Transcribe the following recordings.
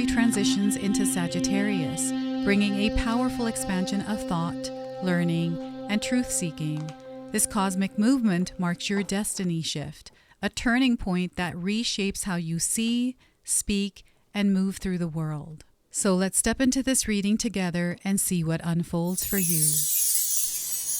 Mercury transitions into Sagittarius, bringing a powerful expansion of thought, learning, and truth-seeking. This cosmic movement marks your destiny shift, a turning point that reshapes how you see, speak, and move through the world. So let's step into this reading together and see what unfolds for you.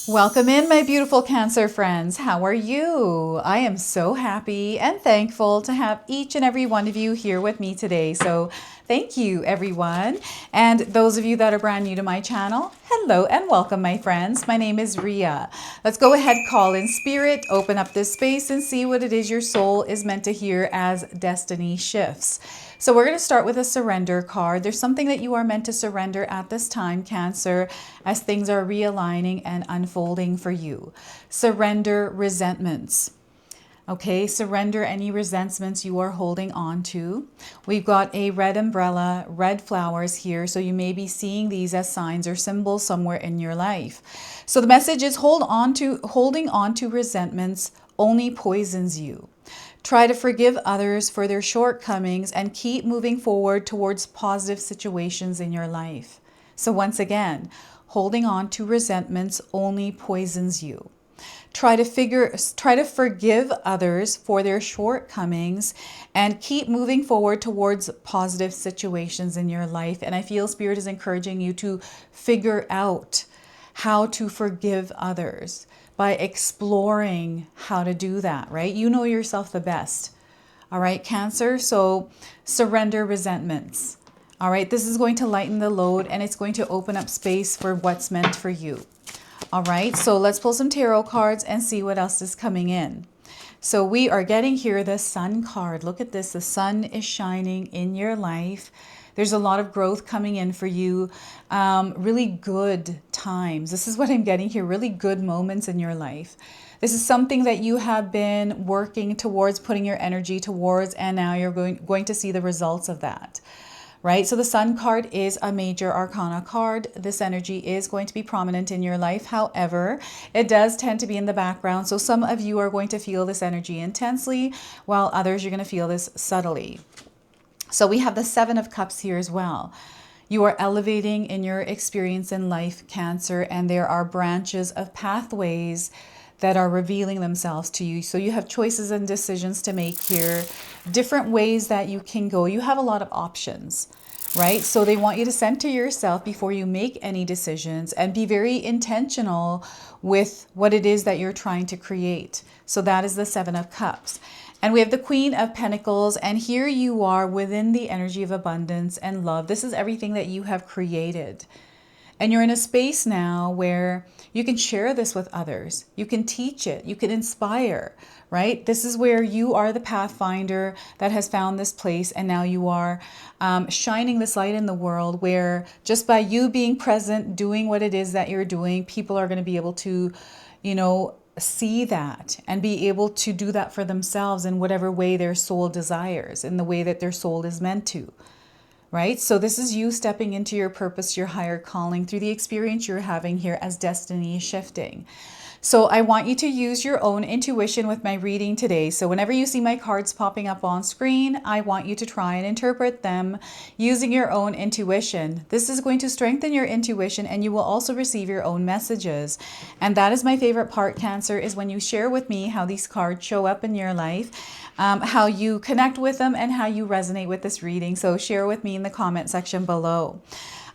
Welcome in, my beautiful Cancer friends. How are you? I am so happy and thankful to have each and every one of you here with me today. So thank you, everyone. And those of you that are brand new to my channel, hello and welcome, my friends. My name is Ria. Let's go ahead, call in spirit, open up this space and see what it is your soul is meant to hear as destiny shifts. So we're going to start with a surrender card. There's something that you are meant to surrender at this time, Cancer, as things are realigning and unfolding for you. Surrender resentments. Okay, surrender any resentments you are holding on to. We've got a red umbrella, red flowers here. So you may be seeing these as signs or symbols somewhere in your life. So the message is holding on to resentments only poisons you. Try to forgive others for their shortcomings and keep moving forward towards positive situations in your life. So once again, holding on to resentments only poisons you. Try to forgive others for their shortcomings and keep moving forward towards positive situations in your life. And I feel Spirit is encouraging you to figure out how to forgive others by exploring how to do that, right? You know yourself the best. All right, Cancer. So surrender resentments. All right, this is going to lighten the load and it's going to open up space for what's meant for you. All right, so let's pull some tarot cards and see what else is coming in. So we are getting here the Sun card. Look at this. The sun is shining in your life. There's a lot of growth coming in for you. Really good times. This is what I'm getting here. Really good moments in your life. This is something that you have been working towards, putting your energy towards, and now you're going to see the results of that. Right? So the Sun card is a major arcana card. This energy is going to be prominent in your life. However, it does tend to be in the background. So some of you are going to feel this energy intensely, while others you're going to feel this subtly. So we have the Seven of Cups here as well. You are elevating in your experience in life, Cancer, and there are branches of pathways that are revealing themselves to you. So you have choices and decisions to make here, different ways that you can go. You have a lot of options, right? So they want you to center yourself before you make any decisions and be very intentional with what it is that you're trying to create. So that is the Seven of Cups. And we have the Queen of Pentacles, and here you are within the energy of abundance and love. This is everything that you have created. And you're in a space now where you can share this with others. You can teach it. You can inspire, right? This is where you are the pathfinder that has found this place. And now you are shining this light in the world where just by you being present, doing what it is that you're doing, people are going to be able to, see that and be able to do that for themselves in whatever way their soul desires, in the way that their soul is meant to. Right? So this is you stepping into your purpose, your higher calling through the experience you're having here as destiny is shifting. So I want you to use your own intuition with my reading today. So whenever you see my cards popping up on screen, I want you to try and interpret them using your own intuition. This is going to strengthen your intuition and you will also receive your own messages. And that is my favorite part, Cancer, is when you share with me how these cards show up in your life, how you connect with them and how you resonate with this reading. So share with me in the comment section below.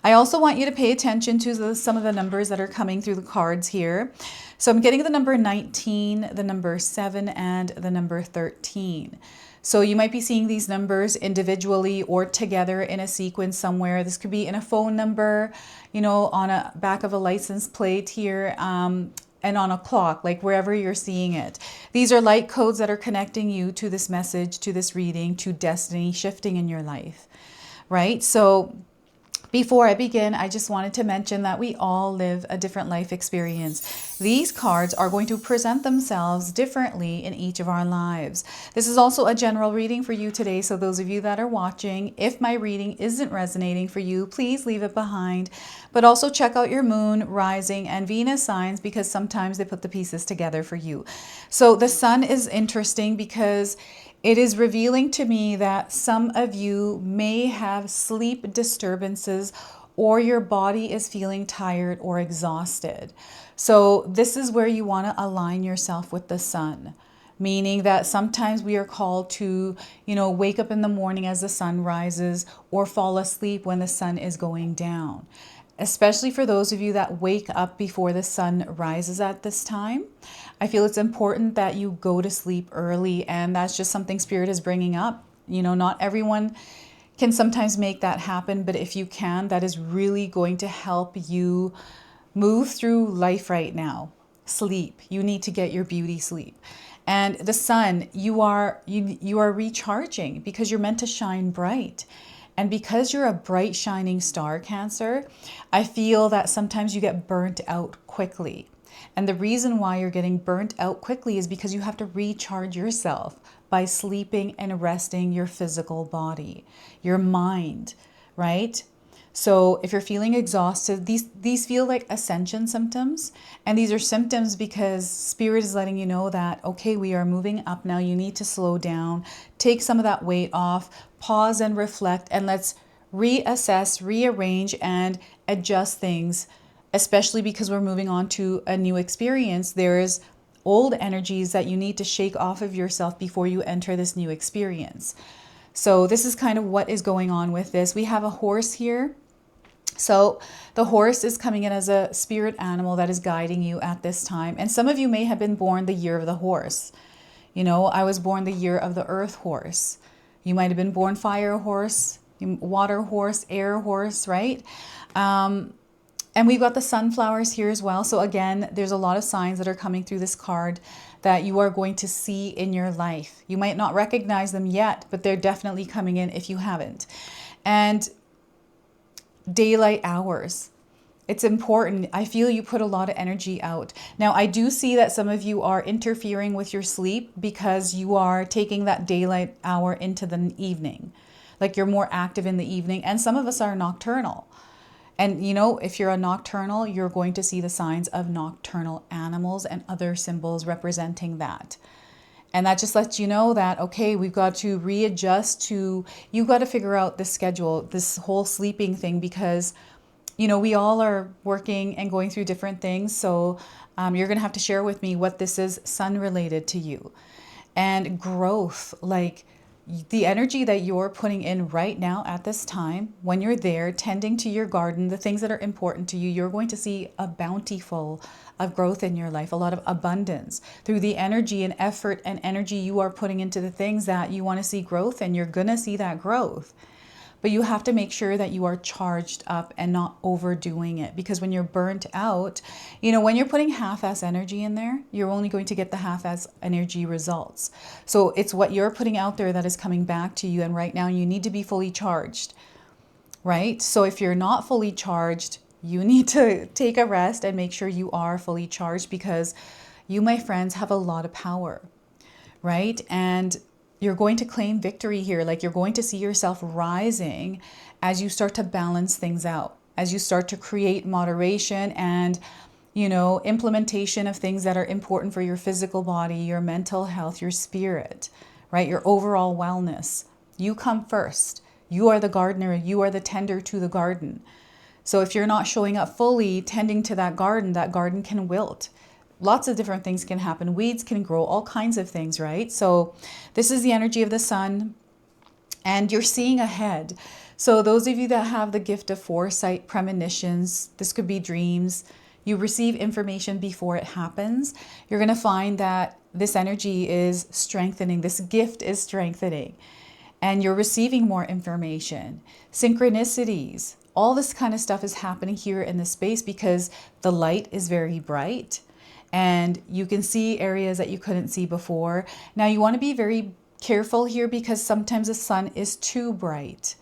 I also want you to pay attention to some of the numbers that are coming through the cards here. So I'm getting the number 19, the number 7, and the number 13. So you might be seeing these numbers individually or together in a sequence somewhere. This could be in a phone number, on a back of a license plate here, and on a clock, like wherever you're seeing it. These are light codes that are connecting you to this message, to this reading, to destiny shifting in your life, right? So before I begin, I just wanted to mention that we all live a different life experience. These cards are going to present themselves differently in each of our lives. This is also a general reading for you today. So those of you that are watching, if my reading isn't resonating for you, please leave it behind. But also check out your moon, rising, and Venus signs because sometimes they put the pieces together for you. So the sun is interesting because It is revealing to me that some of you may have sleep disturbances or your body is feeling tired or exhausted. So this is where you want to align yourself with the sun, meaning that sometimes we are called to, wake up in the morning as the sun rises or fall asleep when the sun is going down. Especially for those of you that wake up before the sun rises at this time, I feel it's important that you go to sleep early, and that's just something Spirit is bringing up. Not everyone can sometimes make that happen, but if you can, that is really going to help you move through life right now. Sleep. You need to get your beauty sleep. And the sun, you are recharging because you're meant to shine bright. And because you're a bright shining star, Cancer, I feel that sometimes you get burnt out quickly. And the reason why you're getting burnt out quickly is because you have to recharge yourself by sleeping and resting your physical body, your mind, right? So if you're feeling exhausted, these feel like ascension symptoms. And these are symptoms because Spirit is letting you know that, okay, we are moving up now. You need to slow down, take some of that weight off, pause and reflect, and let's reassess, rearrange, and adjust things, especially because we're moving on to a new experience. There's old energies that you need to shake off of yourself before you enter this new experience. So this is kind of what is going on with this. We have a horse here. So the horse is coming in as a spirit animal that is guiding you at this time. And some of you may have been born the year of the horse. I was born the year of the earth horse. You might have been born fire horse, water horse, air horse, right? And we've got the sunflowers here as well. So again, there's a lot of signs that are coming through this card that you are going to see in your life. You might not recognize them yet, but they're definitely coming in if you haven't. And daylight hours. It's important. I feel you put a lot of energy out. Now, I do see that some of you are interfering with your sleep because you are taking that daylight hour into the evening. Like you're more active in the evening. And some of us are nocturnal. And if you're a nocturnal, you're going to see the signs of nocturnal animals and other symbols representing that. And that just lets you know that, okay, we've got to readjust you've got to figure out the schedule, this whole sleeping thing, because, we all are working and going through different things. So you're going to have to share with me what this is sun related to you. And growth, like the energy that you're putting in right now at this time, when you're there tending to your garden, the things that are important to you, you're going to see a bountiful of growth in your life, a lot of abundance through the energy and effort and energy you are putting into the things that you want to see growth, and you're going to see that growth. But you have to make sure that you are charged up and not overdoing it, because when you're burnt out, when you're putting half-ass energy in there, you're only going to get the half-ass energy results. So it's what you're putting out there that is coming back to you. And right now you need to be fully charged, right? So if you're not fully charged, you need to take a rest and make sure you are fully charged, because you, my friends, have a lot of power, right? And you're going to claim victory here. Like you're going to see yourself rising as you start to balance things out, as you start to create moderation and, implementation of things that are important for your physical body, your mental health, your spirit, right? Your overall wellness. You come first. You are the gardener. You are the tender to the garden. So if you're not showing up fully tending to that garden can wilt. Lots of different things can happen. Weeds can grow, all kinds of things, right? So this is the energy of the sun, and you're seeing ahead. So those of you that have the gift of foresight, premonitions, this could be dreams, you receive information before it happens. You're going to find that this energy is strengthening. This gift is strengthening, and you're receiving more information, synchronicities. All this kind of stuff is happening here in this space because the light is very bright. And you can see areas that you couldn't see before. Now you want to be very careful here because sometimes the sun is too bright,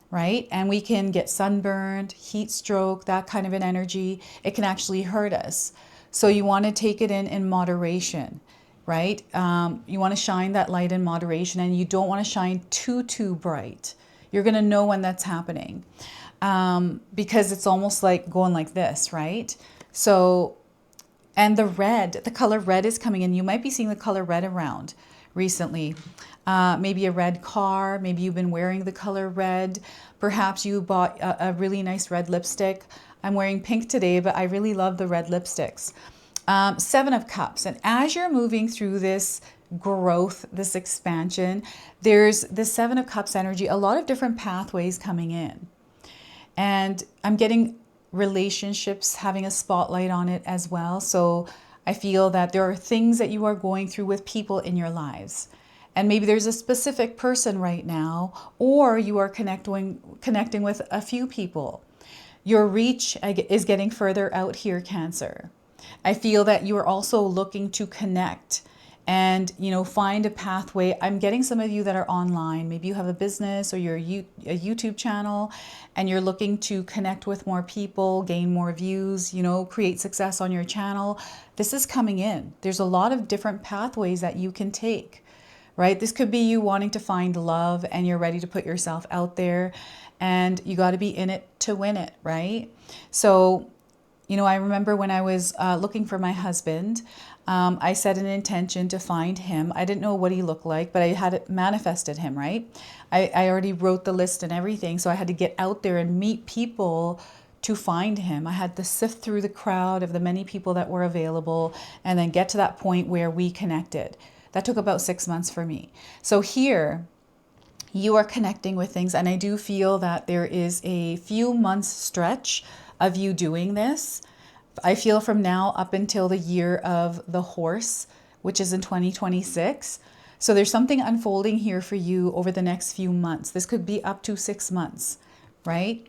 right? And we can get sunburned, heat stroke, that kind of an energy. It can actually hurt us. So you want to take it in moderation, right? You want to shine that light in moderation, and you don't want to shine too bright. You're going to know when that's happening because it's almost like going like this, right? So, and the color red is coming in. You might be seeing the color red around, recently. Maybe a red car, maybe you've been wearing the color red. Perhaps you bought a really nice red lipstick. I'm wearing pink today, but I really love the red lipsticks. Seven of Cups. And as you're moving through this growth, this expansion, there's the Seven of Cups energy, a lot of different pathways coming in. And I'm getting relationships having a spotlight on it as well. So I feel that there are things that you are going through with people in your lives. And maybe there's a specific person right now, or you are connecting with a few people. Your reach is getting further out here, Cancer. I feel that you are also looking to connect and, find a pathway. I'm getting some of you that are online. Maybe you have a business or you're a YouTube channel and you're looking to connect with more people, gain more views, create success on your channel. This is coming in. There's a lot of different pathways that you can take, right? This could be you wanting to find love and you're ready to put yourself out there and you got to be in it to win it, right? So, I remember when I was looking for my husband, I set an intention to find him. I didn't know what he looked like, but I had manifested him, right? I already wrote the list and everything, so I had to get out there and meet people to find him. I had to sift through the crowd of the many people that were available and then get to that point where we connected. That took about 6 months for me. So here, you are connecting with things, and I do feel that there is a few months stretch of you doing this. I feel from now up until the year of the horse, which is in 2026. So there's something unfolding here for you over the next few months. This could be up to 6 months, right?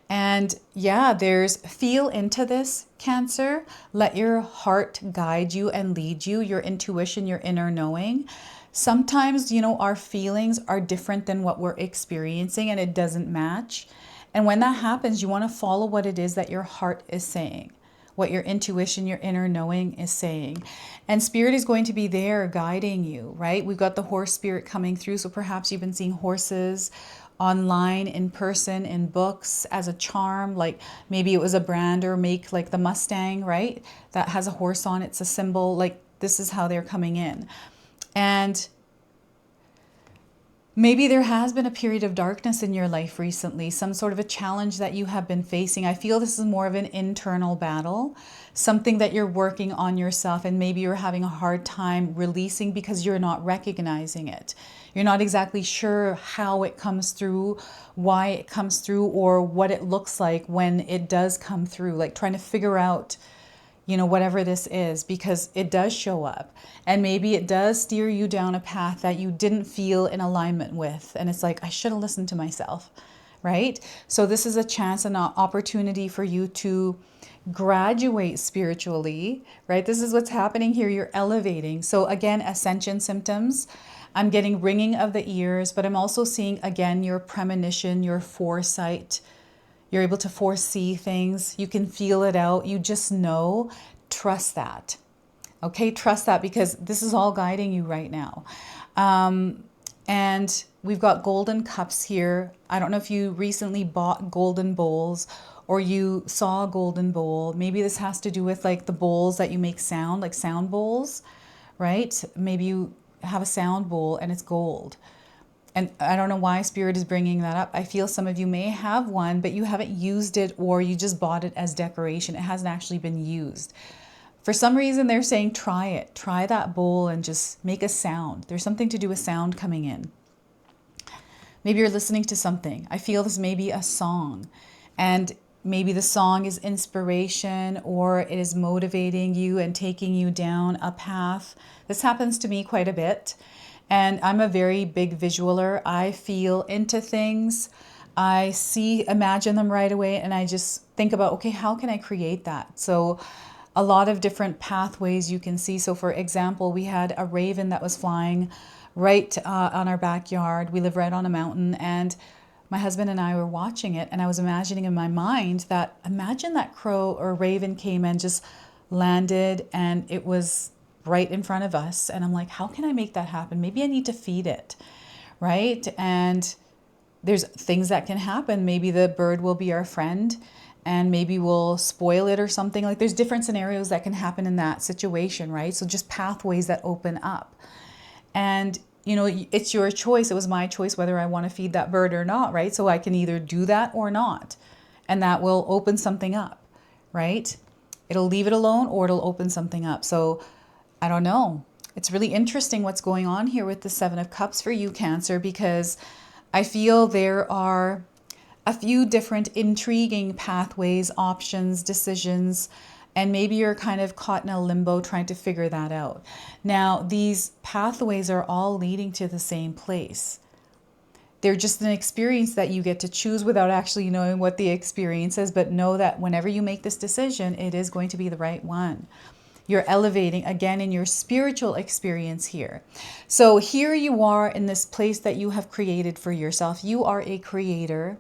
And yeah, there's feel into this, Cancer. Let your heart guide you and lead you, your intuition, your inner knowing. Sometimes, our feelings are different than what we're experiencing and it doesn't match. And when that happens, you want to follow what it is that your heart is saying, what your intuition, your inner knowing is saying. And spirit is going to be there guiding you, right? We've got the horse spirit coming through. So perhaps you've been seeing horses online, in person, in books as a charm. Like maybe it was a brand or make like the Mustang, right? That has a horse on, it's a symbol. Like this is how they're coming in. And maybe there has been a period of darkness in your life recently, some sort of a challenge that you have been facing. I feel this is more of an internal battle, something that you're working on yourself, and maybe you're having a hard time releasing because you're not recognizing it. You're not exactly sure how it comes through, why it comes through, or what it looks like when it does come through, like trying to figure out whatever this is, because it does show up and maybe it does steer you down a path that you didn't feel in alignment with. And it's like, I should have listened to myself, right? So this is a chance and an opportunity for you to graduate spiritually, right? This is what's happening here. You're elevating. So again, ascension symptoms. I'm getting ringing of the ears, but I'm also seeing again, your premonition, your foresight. You're able to foresee things. You can feel it out. You just know. Trust that. Okay, trust that because this is all guiding you right now. And we've got golden cups here. I don't know if you recently bought golden bowls or you saw a golden bowl. Maybe this has to do with like the bowls that you make sound, like sound bowls, right? Maybe you have a sound bowl and it's gold. And I don't know why spirit is bringing that up. I feel some of you may have one, but you haven't used it or you just bought it as decoration. It hasn't actually been used. For some reason, they're saying, try it. Try that bowl and just make a sound. There's something to do with sound coming in. Maybe you're listening to something. I feel this may be a song. And maybe the song is inspiration or it is motivating you and taking you down a path. This happens to me quite a bit. And I'm a very big visualer. I feel into things. I imagine them right away. And I just think about, okay, how can I create that? So a lot of different pathways you can see. So for example, we had a raven that was flying right on our backyard. We live right on a mountain. And my husband and I were watching it. And I was imagining in my mind that, imagine that crow or raven came and just landed and it was right in front of us. And I'm like, how can I make that happen? Maybe I need to feed it, right? And there's things that can happen. Maybe the bird will be our friend and maybe we'll spoil it or something. Like there's different scenarios that can happen in that situation, right? So just pathways that open up. And, it's your choice. It was my choice whether I want to feed that bird or not, right? So I can either do that or not. And that will open something up, right? It'll leave it alone or it'll open something up. So I don't know. It's really interesting what's going on here with the Seven of Cups for you, Cancer, because I feel there are a few different intriguing pathways, options, decisions, and maybe you're kind of caught in a limbo trying to figure that out. Now, these pathways are all leading to the same place. They're just an experience that you get to choose without actually knowing what the experience is, but know that whenever you make this decision, it is going to be the right one. You're elevating again in your spiritual experience here. So here you are in this place that you have created for yourself. You are a creator.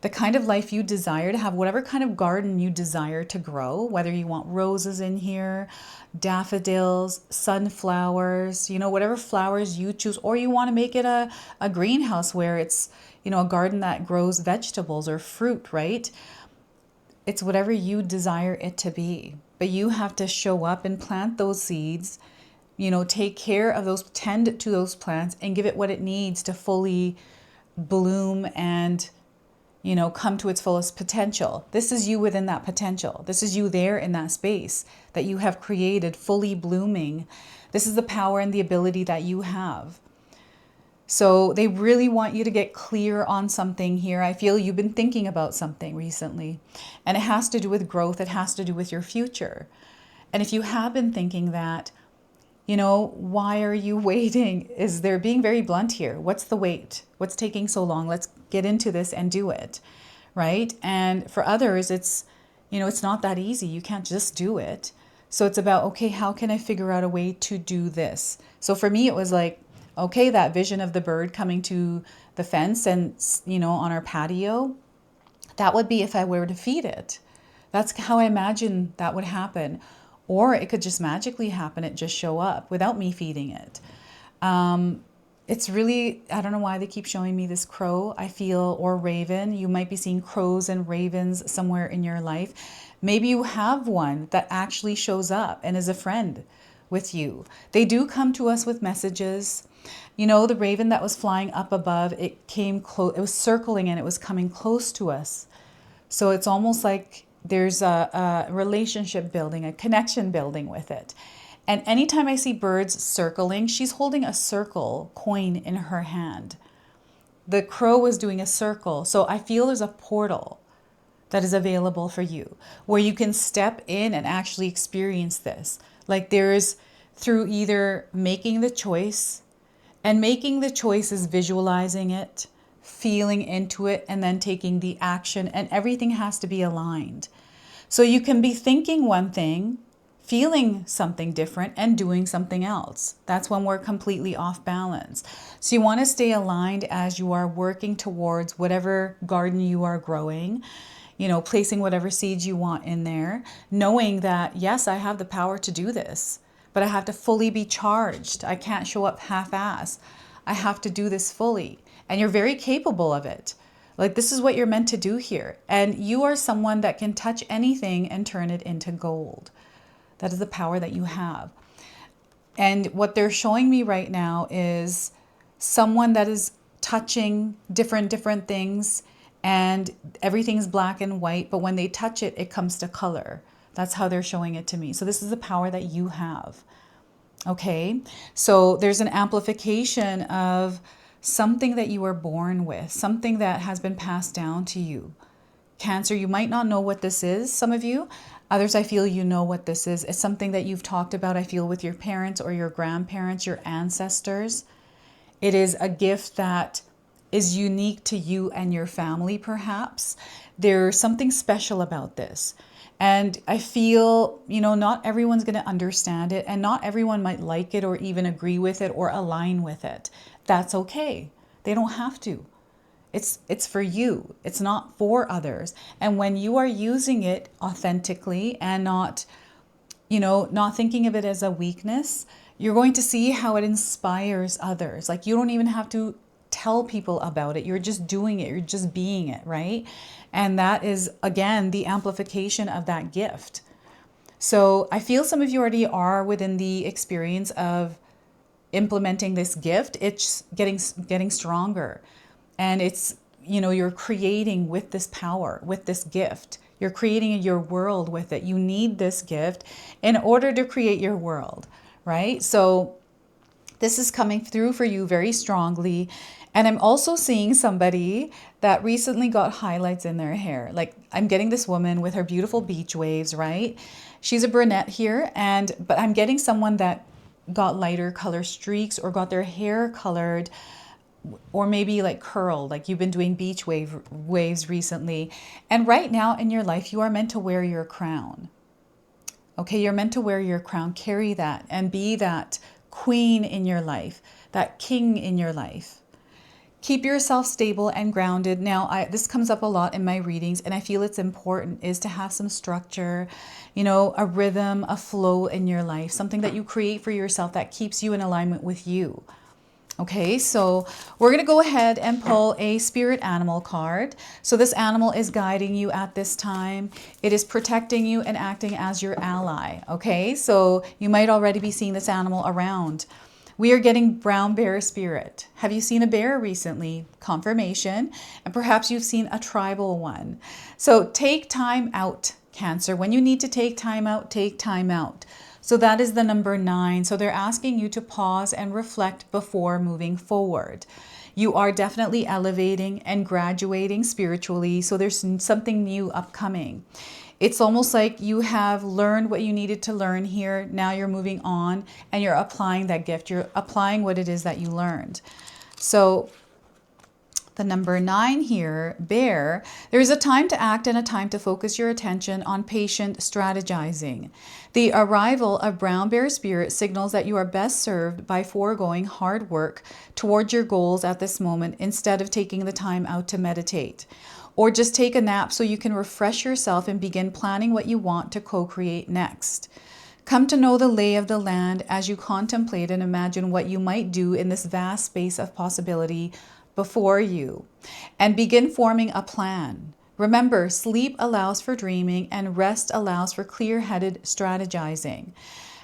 The kind of life you desire to have, whatever kind of garden you desire to grow, whether you want roses in here, daffodils, sunflowers, whatever flowers you choose, or you want to make it a greenhouse where it's, a garden that grows vegetables or fruit, right? It's whatever you desire it to be. But you have to show up and plant those seeds, take care of those, tend to those plants and give it what it needs to fully bloom and come to its fullest potential. This is you within that potential. This is you there in that space that you have created, fully blooming. This is the power and the ability that you have. So they really want you to get clear on something here. I feel you've been thinking about something recently, and it has to do with growth. It has to do with your future. And if you have been thinking that, why are you waiting? They're being very blunt here. What's the wait? What's taking so long? Let's get into this and do it, right? And for others, it's not that easy. You can't just do it. So it's about, okay, how can I figure out a way to do this? So for me, it was like, okay, that vision of the bird coming to the fence and, on our patio, that would be if I were to feed it. That's how I imagine that would happen. Or it could just magically happen, it just show up without me feeding it. It's really, I don't know why they keep showing me this crow, I feel, or raven. You might be seeing crows and ravens somewhere in your life. Maybe you have one that actually shows up and is a friend with you. They do come to us with messages. The raven that was flying up above, it came close, it was circling and it was coming close to us. So it's almost like there's a relationship building, a connection building with it. And anytime I see birds circling, she's holding a circle coin in her hand. The crow was doing a circle. So I feel there's a portal that is available for you where you can step in and actually experience this. Like there's through either making the choice, and making the choice is visualizing it, feeling into it, and then taking the action, and everything has to be aligned. So you can be thinking one thing, feeling something different, and doing something else. That's when we're completely off balance. So you want to stay aligned as you are working towards whatever garden you are growing, placing whatever seeds you want in there, knowing that, yes, I have the power to do this, but I have to fully be charged. I can't show up half-ass. I have to do this fully. And you're very capable of it. Like this is what you're meant to do here. And you are someone that can touch anything and turn it into gold. That is the power that you have. And what they're showing me right now is someone that is touching different things, and everything's black and white, but when they touch it, it comes to color. That's how they're showing it to me. So this is the power that you have. Okay, so there's an amplification of something that you were born with, something that has been passed down to you. Cancer, you might not know what this is, some of you. Others, I feel you know what this is. It's something that you've talked about, I feel, with your parents or your grandparents, your ancestors. It is a gift that is unique to you and your family, perhaps. There's something special about this. And I feel, not everyone's going to understand it, and not everyone might like it or even agree with it or align with it. That's okay. They don't have to. It's for you. It's not for others. And when you are using it authentically and not thinking of it as a weakness, you're going to see how it inspires others. Like you don't even have to tell people about it. You're just doing it. You're just being it, right? And that is, again, the amplification of that gift. So I feel some of you already are within the experience of implementing this gift, it's getting stronger. And it's, you're creating with this power, with this gift. You're creating your world with it. You need this gift in order to create your world, right? So this is coming through for you very strongly. And I'm also seeing somebody that recently got highlights in their hair. Like, I'm getting this woman with her beautiful beach waves, right? She's a brunette here, but I'm getting someone that got lighter color streaks or got their hair colored, or maybe like curled, like you've been doing waves recently. And right now in your life, you are meant to wear your crown. Okay, you're meant to wear your crown, carry that, and be that queen in your life, that king in your life. Keep yourself stable and grounded. Now, this comes up a lot in my readings, and I feel it's important, is to have some structure, a rhythm, a flow in your life, something that you create for yourself that keeps you in alignment with you. Okay, so we're going to go ahead and pull a spirit animal card. So this animal is guiding you at this time. It is protecting you and acting as your ally. Okay, so you might already be seeing this animal around. We are getting brown bear spirit. Have you seen a bear recently? Confirmation. And perhaps you've seen a tribal one. So take time out, Cancer. When you need to take time out, take time out. So that is the number 9. So they're asking you to pause and reflect before moving forward. You are definitely elevating and graduating spiritually. So there's something new upcoming. It's almost like you have learned what you needed to learn here. Now you're moving on and you're applying that gift. You're applying what it is that you learned. So the number 9 here, bear, there is a time to act and a time to focus your attention on patient strategizing. The arrival of brown bear spirit signals that you are best served by foregoing hard work towards your goals at this moment instead of taking the time out to meditate. Or just take a nap so you can refresh yourself and begin planning what you want to co-create next. Come to know the lay of the land as you contemplate and imagine what you might do in this vast space of possibility before you, and begin forming a plan. Remember, sleep allows for dreaming and rest allows for clear-headed strategizing.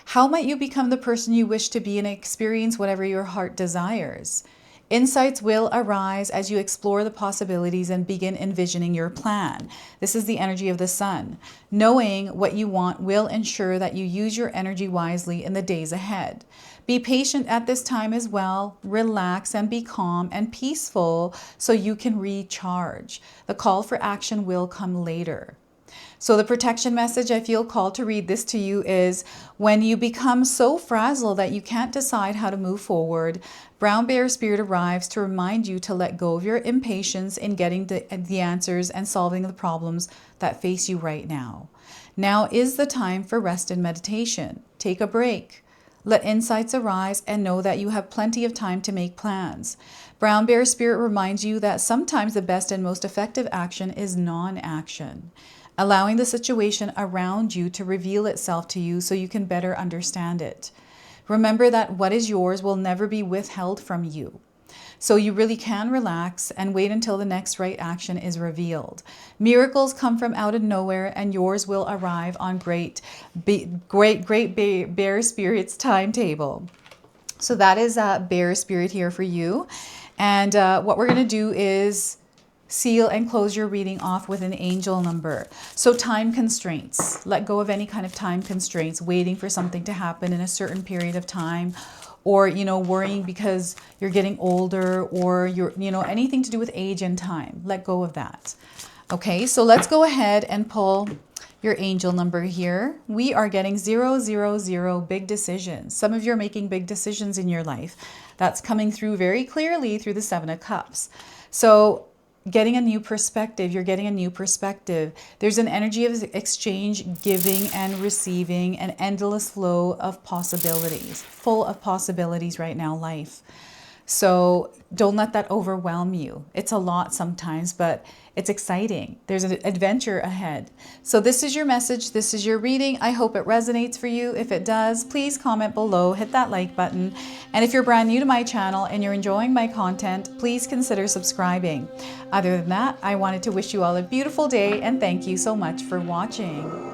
How might you become the person you wish to be and experience whatever your heart desires? Insights will arise as you explore the possibilities and begin envisioning your plan. This is the energy of the sun. Knowing what you want will ensure that you use your energy wisely in the days ahead. Be patient at this time as well. Relax and be calm and peaceful so you can recharge. The call for action will come later. So the protection message I feel called to read this to you is, when you become so frazzled that you can't decide how to move forward, brown bear spirit arrives to remind you to let go of your impatience in getting the answers and solving the problems that face you right now. Now is the time for rest and meditation. Take a break. Let insights arise and know that you have plenty of time to make plans. Brown bear spirit reminds you that sometimes the best and most effective action is non-action, allowing the situation around you to reveal itself to you so you can better understand it. Remember that what is yours will never be withheld from you. So you really can relax and wait until the next right action is revealed. Miracles come from out of nowhere and yours will arrive on great bear spirit's timetable. So that is bear spirit here for you. And what we're going to do is seal and close your reading off with an angel number. So time constraints. Let go of any kind of time constraints, waiting for something to happen in a certain period of time, or, worrying because you're getting older, or anything to do with age and time. Let go of that. Okay, so let's go ahead and pull your angel number here. We are getting 000, big decisions. Some of you are making big decisions in your life. That's coming through very clearly through the 7 of Cups. So getting a new perspective, you're getting a new perspective. There's an energy of exchange, giving and receiving, an endless flow of possibilities, full of possibilities right now, life. So don't let that overwhelm you. It's a lot sometimes, but it's exciting. There's an adventure ahead. So this is your message. This is your reading. I hope it resonates for you. If it does, please comment below, hit that like button. And if you're brand new to my channel and you're enjoying my content, please consider subscribing. Other than that, I wanted to wish you all a beautiful day and thank you so much for watching.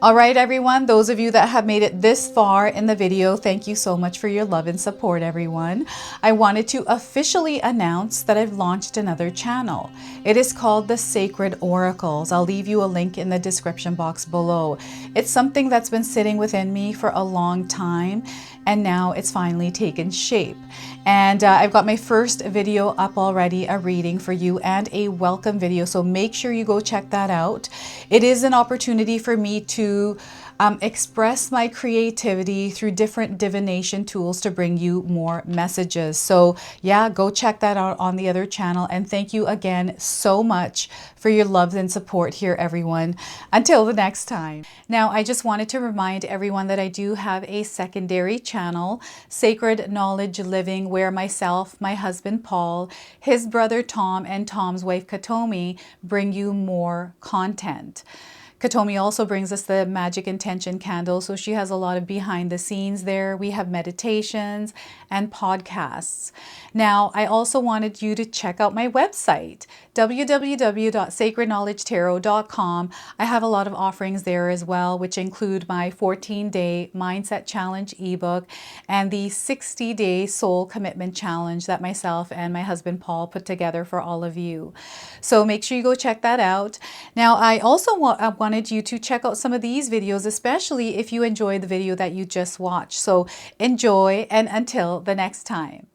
All right, everyone, those of you that have made it this far in the video, thank you so much for your love and support, everyone. I wanted to officially announce that I've launched another channel. It is called The Sacred Oracles. I'll leave you a link in the description box below. It's something that's been sitting within me for a long time, and now it's finally taken shape. And I've got my first video up already, a reading for you and a welcome video. So make sure you go check that out. It is an opportunity for me to express my creativity through different divination tools to bring you more messages. So yeah, go check that out on the other channel. And thank you again so much for your love and support here, everyone. Until the next time. Now, I just wanted to remind everyone that I do have a secondary channel, Sacred Knowledge Living, where myself, my husband Paul, his brother Tom, and Tom's wife Katomi bring you more content. Katomi also brings us the Magic Intention candle, so she has a lot of behind the scenes there. We have meditations and podcasts. Now, I also wanted you to check out my website, www.sacredknowledgetarot.com. I have a lot of offerings there as well, which include my 14-day Mindset Challenge ebook and the 60-day Soul Commitment Challenge that myself and my husband Paul put together for all of you. So make sure you go check that out. Now, I also wanted you to check out some of these videos, especially if you enjoyed the video that you just watched. So enjoy, and until the next time.